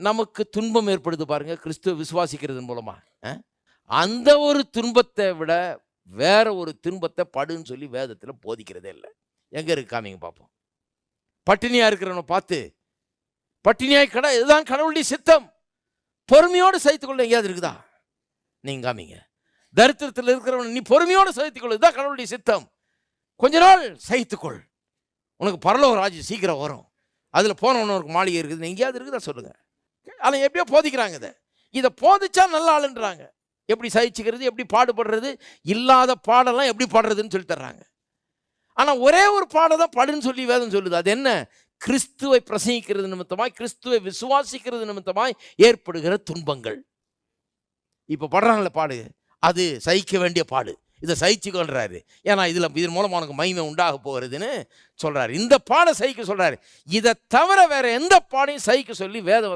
நமக்கு துன்பம் ஏற்படுது பாருங்க, கிறிஸ்துவ விசுவாசிக்கிறதன் மூலமா. அந்த ஒரு துன்பத்தை விட வேற ஒரு துன்பத்தை படுன்னு சொல்லி வேதத்துல போதிக்கிறதே இல்லை. எங்க இருக்கு காமிங்க பார்ப்போம். பட்டினியா இருக்கிறவனை பார்த்து பட்டினியாய் இதுதான் கடவுளுடைய சித்தம், பொறுமையோடு சகித்துக்கொள்ள எங்கேயாவது இருக்குதா? நீங்க காமிங்க. தரித்திரத்தில் இருக்கிறவன் நீ பொறுமையோடு சகித்துக்கொள்ள, இதுதான் கடவுளுடைய சித்தம். கொஞ்ச நாள் சகித்துக்கொள், உனக்கு பரலோக ராஜ்யம் சீக்கிரம் வரும், அதுல போனவனுக்கு மாளிகை இருக்குது, எங்கேயாவது இருக்குதா சொல்லுங்க. ஆனால் எப்படியோ போதிக்கிறாங்க. இதை போதிச்சா நல்ல ஆளுன்றாங்க. எப்படி சகிச்சுக்கிறது, எப்படி பாடுபடுறது, இல்லாத பாடெல்லாம் எப்படி பாடுறதுன்னு சொல்லி தர்றாங்க. ஆனால் ஒரே ஒரு பாடம் பாடுன்னு சொல்லி வேதம் சொல்லுது. அது என்ன? கிறிஸ்துவை பிரசங்கிக்கிறது நிமித்தமாய், கிறிஸ்துவை விசுவாசிக்கிறது நிமித்தமாய் ஏற்படுகிற துன்பங்கள். இப்போ படுறாங்களே பாடு, அது சகிக்க வேண்டிய பாடு. இதை சகிச்சுக்கொள்றாரு. ஏன்னா இதன் மூலம் உனக்கு மகிமை உண்டாக போகிறதுன்னு சொல்றாரு. இந்த பாடம் சகிக்க சொல்றாரு. இதை தவிர வேற எந்த பாடையும் சகிக்க சொல்லி வேதம்